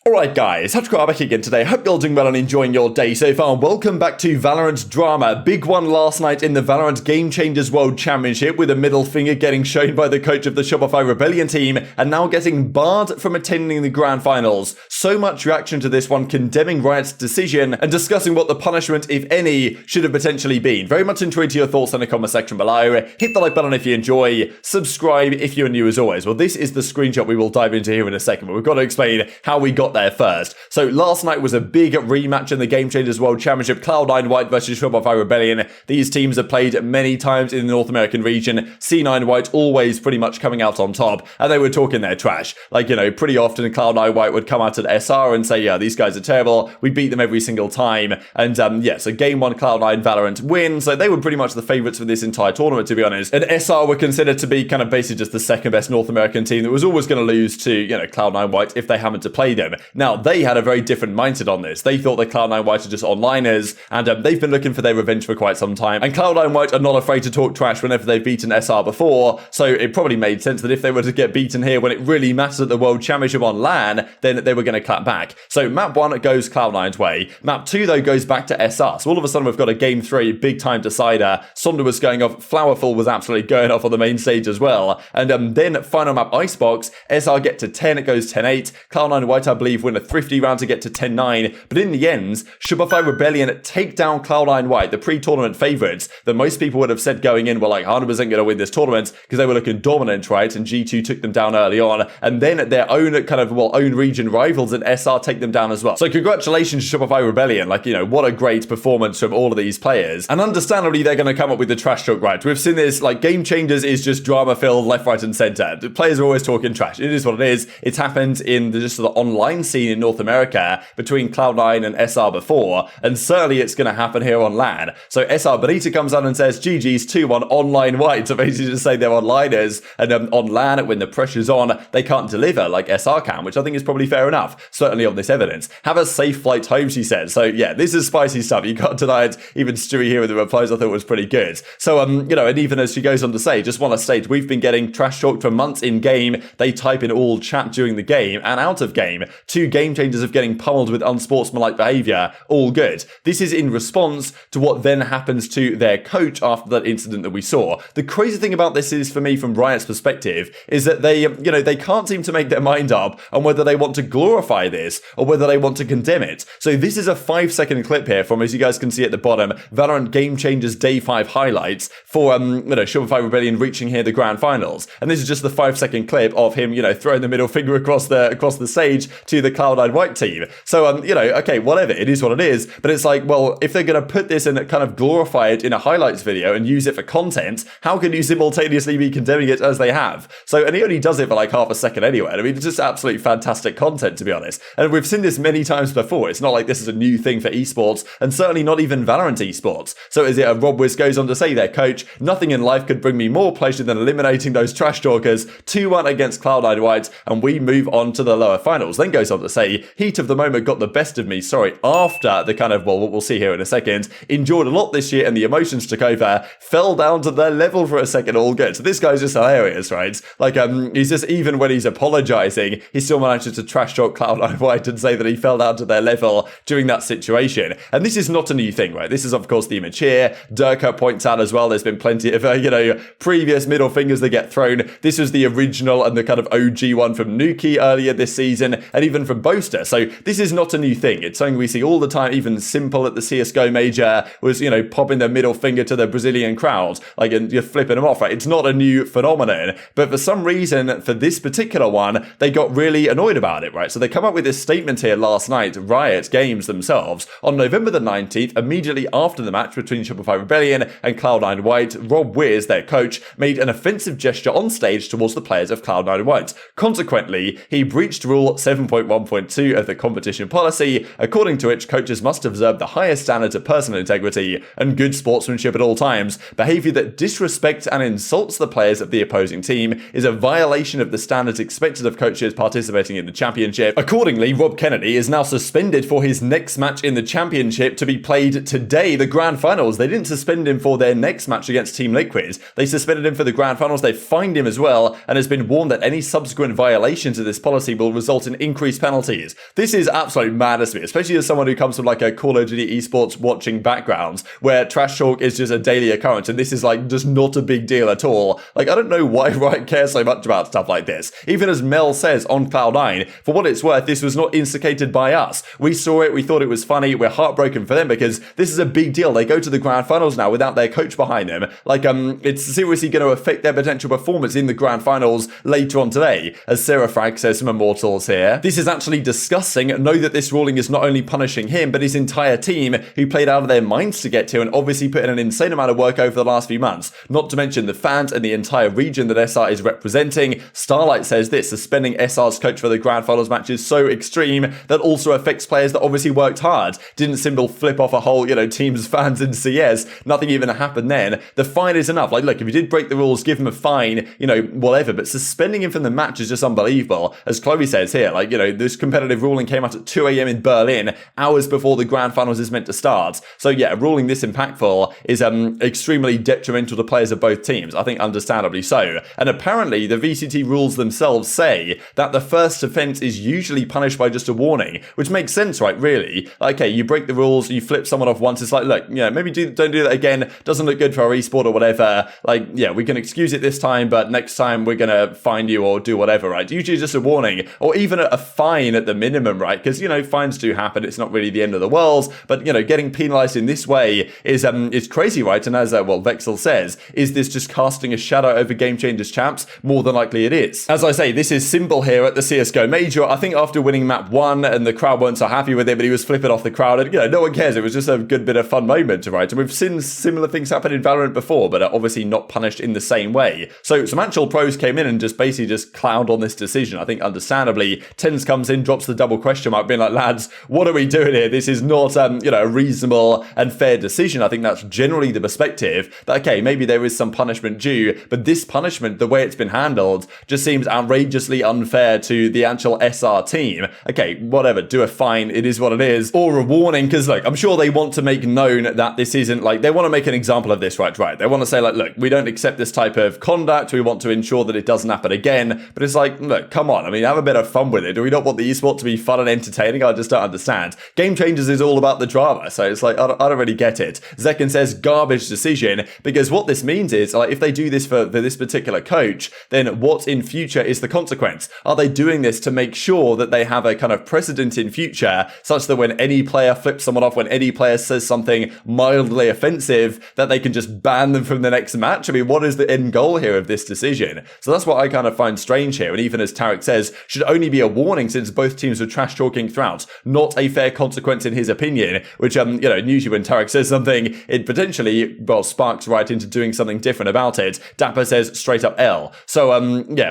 Alright guys, TacticalRab back again today. Hope you're all doing well and enjoying your day so far. Welcome back to Valorant drama. Big one last night in the Valorant GameChangers World Championship, with a middle finger getting shown by the coach of the Shopify Rebellion team and now getting barred from attending the grand finals. So much reaction to this one, condemning Riot's decision and discussing what the punishment, if any, should have potentially been. Very much intrigued to your thoughts in the comment section below. Hit the like button if you enjoy. Subscribe if you're new as always. Well, this is the screenshot we will dive into here in a second, but we've got to explain how we got there first. So last night was a big rematch in the GameChangers World Championship, Cloud9 White versus Shopify Rebellion. These teams have played many times in the North American region. C9 White always pretty much coming out on top, and they were talking their trash. Like, you know, pretty often Cloud9 White would come out at SR and say, yeah, these guys are terrible. We beat them every single time. And yeah, so game one, Cloud9 Valorant win. So they were pretty much the favorites for this entire tournament, to be honest. And SR were considered to be kind of basically just the second best North American team that was always going to lose to, you know, Cloud9 White if they happened to play them. Now, they had a very different mindset on this. They thought that Cloud9 White are just onliners, and they've been looking for their revenge for quite some time. And Cloud9 White are not afraid to talk trash whenever they've beaten SR before, so it probably made sense that if they were to get beaten here when it really mattered at the World Championship on LAN, then they were going to clap back. So map 1 goes Cloud9's way. Map 2, though, goes back to SR. So all of a sudden we've got a game 3, big time decider. Sonda was going off, Flowerful was absolutely going off on the main stage as well. And then final map Icebox, SR get to 10, it goes 10-8. Cloud9 White, I believe, win a thrifty round to get to 10-9, but in the end, Shopify Rebellion take down Cloud9 White, the pre-tournament favorites that most people would have said going in were like 100% going to win this tournament because they were looking dominant, right? And G2 took them down early on, and then their own kind of, own region rivals and SR take them down as well. So congratulations to Shopify Rebellion. Like, you know, what a great performance from all of these players. And understandably, they're going to come up with the trash talk, right? We've seen this, like, Game Changers is just drama-filled left, right, and center. The players are always talking trash. It is what it is. It's happened in the just the online scene in North America between Cloud9 and SR before, and certainly it's going to happen here on LAN. So SR Benita comes on and says GG's 2-1 online White, so basically just say they're onliners, and on LAN, when the pressure's on, they can't deliver like SR can, which I think is probably fair enough, certainly on this evidence. Have a safe flight home, she said. So yeah, this is spicy stuff. You can't deny it. Even Stewie here with the replies I thought was pretty good. So, you know, and even as she goes on to say, just want to state, we've been getting trash talked for months in game. They type in all chat during the game and out of game. 2 game changers of getting pummeled with unsportsmanlike behavior, all good. This is in response to what then happens to their coach after that incident that we saw. The crazy thing about this is, for me, from Riot's perspective, is that they, you know, they can't seem to make their mind up on whether they want to glorify this or whether they want to condemn it. So this is a 5-second clip here from, as you guys can see at the bottom, Valorant Game Changers Day 5 highlights for, you know, Shopify Rebellion reaching here the grand finals. And this is just the 5-second clip of him, you know, throwing the middle finger across the stage to the Cloud9 White team. So, you know, okay, whatever, it is what it is, but it's like, well, if they're going to put this and kind of glorify it in a highlights video and use it for content, how can you simultaneously be condemning it as they have? So, and he only does it for like half a second anyway. I mean, it's just absolutely fantastic content, to be honest. And we've seen this many times before. It's not like this is a new thing for esports, and certainly not even Valorant esports. So is it, Rob Wiz goes on to say there, coach, nothing in life could bring me more pleasure than eliminating those trash talkers. 2-1 against Cloud9 White, and we move on to the lower finals. Then goes on to say, heat of the moment got the best of me, after the kind of, well, what we'll see here in a second, enjoyed a lot this year and the emotions took over, fell down to their level for a second, all good. So this guy's just hilarious, right? Like, he's just, even when he's apologizing, he still manages to trash talk Cloud9 White and say that he fell down to their level during that situation. And this is not a new thing, right? This is, of course, the immature. Durka points out as well, there's been plenty of, you know, previous middle fingers that get thrown. This was the original and the kind of OG one from Nuki earlier this season, and even from Boaster. So this is not a new thing. It's something we see all the time. Even Simple at the CSGO major was, you know, popping their middle finger to the Brazilian crowd, like, and you're flipping them off, right? It's not a new phenomenon, but for some reason, for this particular one, they got really annoyed about it, right? So they come up with this statement here last night, Riot Games themselves, on November the 19th, immediately after the match between Shopify Rebellion and Cloud9 White. Rob Wiz, their coach, made an offensive gesture on stage towards the players of Cloud9 White. Consequently, he breached Rule 7.1.2 of the competition policy, according to which coaches must observe the highest standards of personal integrity and good sportsmanship at all times. Behavior that disrespects and insults the players of the opposing team is a violation of the standards expected of coaches participating in the championship. Accordingly, Rob Kennedy is now suspended for his next match in the championship to be played today, the grand finals. They didn't suspend him for their next match against Team Liquid. They suspended him for the grand finals. They fined him as well and has been warned that any subsequent violations of this policy will result in increased penalties. This is absolute madness to me, especially as someone who comes from like a Call of Duty esports watching background where trash talk is just a daily occurrence and this is like just not a big deal at all. Like, I don't know why Riot cares so much about stuff like this. Even as Mel says on Cloud9, for what it's worth, this was not instigated by us. We saw it, we thought it was funny, we're heartbroken for them because this is a big deal. They go to the grand finals now without their coach behind them. Like, it's seriously going to affect their potential performance in the grand finals later on today. As Sarah Frag says from Immortals here, this is actually disgusting. Know that this ruling is not only punishing him, but his entire team who played out of their minds to get to and obviously put in an insane amount of work over the last few months. Not to mention the fans and the entire region that SR is representing. Starlight says this, suspending SR's coach for the grand finals match is so extreme that also affects players that obviously worked hard. Didn't Symbol flip off a whole, team's fans in CS? Nothing even happened then. The fine is enough. Like, look, if you did break the rules, give him a fine, whatever, but suspending him from the match is just unbelievable. As Chloe says here, this competitive ruling came out at 2 a.m. in Berlin, hours before the grand finals is meant to start. So yeah, a ruling this impactful is extremely detrimental to players of both teams. I think understandably so. And apparently the VCT rules themselves say that the first offense is usually punished by just a warning, which makes sense, right? Really. Okay, you break the rules, you flip someone off once, it's like, look, maybe don't do that again, doesn't look good for our esport or whatever. We can excuse it this time, but next time we're gonna fine you or do whatever, right? Usually just a warning or even a fine at the minimum, right? Because, fines do happen, it's not really the end of the world, but, getting penalized in this way is crazy, right? And as, Vexel says, is this just casting a shadow over GameChangers Champs? More than likely it is. As I say, this is Symbol here at the CSGO Major. I think after winning map 1 and the crowd weren't so happy with it, but he was flipping off the crowd and, no one cares. It was just a good bit of fun moment, right? And we've seen similar things happen in Valorant before, but are obviously not punished in the same way. So some actual pros came in and just clowned on this decision. I think understandably, TenZ comes in, drops the double question mark, being like, lads, what are we doing here? This is not, a reasonable and fair decision. I think that's generally the perspective that, okay, maybe there is some punishment due, but this punishment, the way it's been handled, just seems outrageously unfair to the actual SR team. Okay, whatever, do a fine, it is what it is, or a warning, because, look, I'm sure they want to make known that this isn't, they want to make an example of this, right? They want to say, look, we don't accept this type of conduct, we want to ensure that it doesn't happen again, but it's like, look, come on, have a bit of fun with it. Do we not want the esport to be fun and entertaining? I just don't understand. GameChangers is all about the drama, so it's like, I don't really get it. Zekin says, garbage decision, because what this means is, if they do this for this particular coach, then what in future is the consequence? Are they doing this to make sure that they have a kind of precedent in future, such that when any player flips someone off, when any player says something mildly offensive, that they can just ban them from the next match? What is the end goal here of this decision? So that's what I kind of find strange here, and even as Tarek says, should only be a warning since both teams were trash talking throughout, not a fair consequence in his opinion, which, usually when Tarek says something, it potentially, sparks right into doing something different about it. dapr says straight up L. So,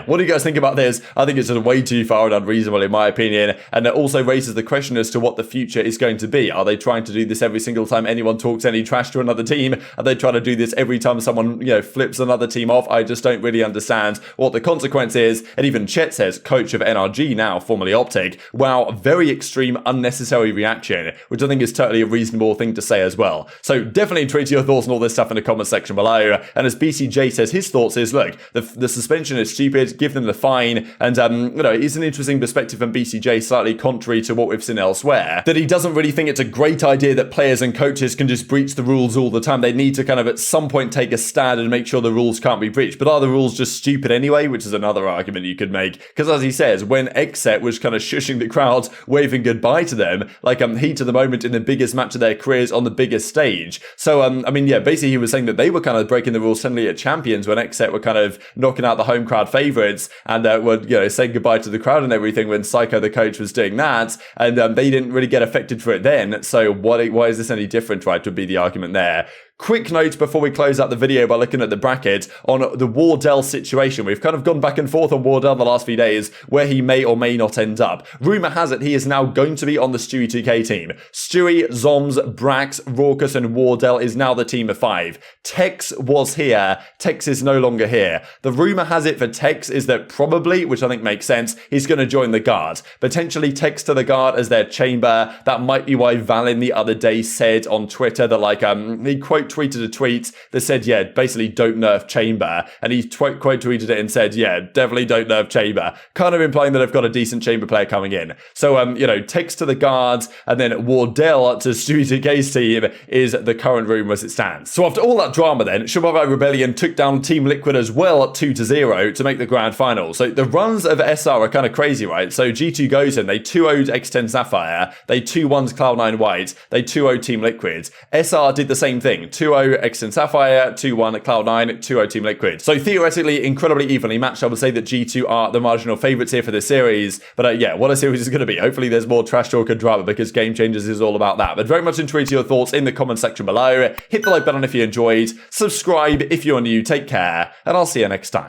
what do you guys think about this? I think it's just way too far and unreasonable in my opinion, and it also raises the question as to what the future is going to be. Are they trying to do this every single time anyone talks any trash to another team? Are they trying to do this every time someone, flips another team off? I just don't really understand what the consequence is. And even Chet says, coach of NRG now, formerly OpTic, wow, very extreme, unnecessary reaction, which I think is totally a reasonable thing to say as well. So definitely tweet your thoughts on all this stuff in the comment section below. And as BCJ says, his thoughts is, look, the suspension is stupid, give them the fine, and it's an interesting perspective from BCJ, slightly contrary to what we've seen elsewhere, that he doesn't really think it's a great idea that players and coaches can just breach the rules all the time. They need to kind of at some point take a stand and make sure the rules can't be breached. But are the rules just stupid anyway? Which is another argument you could make. Because as he says, when XSET was kind of shushing the crowd, waving goodbye to them, heat of the moment in the biggest match of their careers on the biggest stage. So, basically he was saying that they were kind of breaking the rules suddenly at Champions when XSET were kind of knocking out the home crowd favourites and were, saying goodbye to the crowd and everything when Psycho, the coach, was doing that. And they didn't really get affected for it then. So why is this any different, right, would be the argument there. Quick note before we close out the video by looking at the bracket on the Wardell situation. We've kind of gone back and forth on Wardell the last few days, where he may or may not end up. Rumour has it he is now going to be on the Stewie 2K team. Stewie, Zoms, Brax, Raucus and Wardell is now the team of 5. Tex was here. Tex is no longer here. The rumour has it for Tex is that probably, which I think makes sense, he's going to join the guard. Potentially Tex to the guard as their chamber. That might be why Valin the other day said on Twitter that he quote tweeted a tweet that said, yeah, basically don't nerf chamber. And he quote tweeted it and said, yeah, definitely don't nerf chamber. Kind of implying that they've got a decent chamber player coming in. So, Tex to the guards and then Wardell to Stewie 2K's team is the current rumour as it stands. So after all that drama then, ShahZaM Rebellion took down Team Liquid as well at 2-0 to make the grand final. So the runs of SR are kind of crazy, right? So G2 goes in, they 2-0'd X10 Sapphire, they 2-1'd Cloud9 White, they 2-0'd Team Liquid. SR did the same thing, 2-0 X10 Sapphire, 2-1 Cloud9, 2-0 Team Liquid. So theoretically, incredibly evenly matched. I would say that G2 are the marginal favourites here for this series. But what a series is going to be. Hopefully there's more trash talk and drama because Game Changers is all about that. But very much intrigued your thoughts in the comment section below. Hit the like button if you enjoyed. Subscribe if you're new. Take care. And I'll see you next time.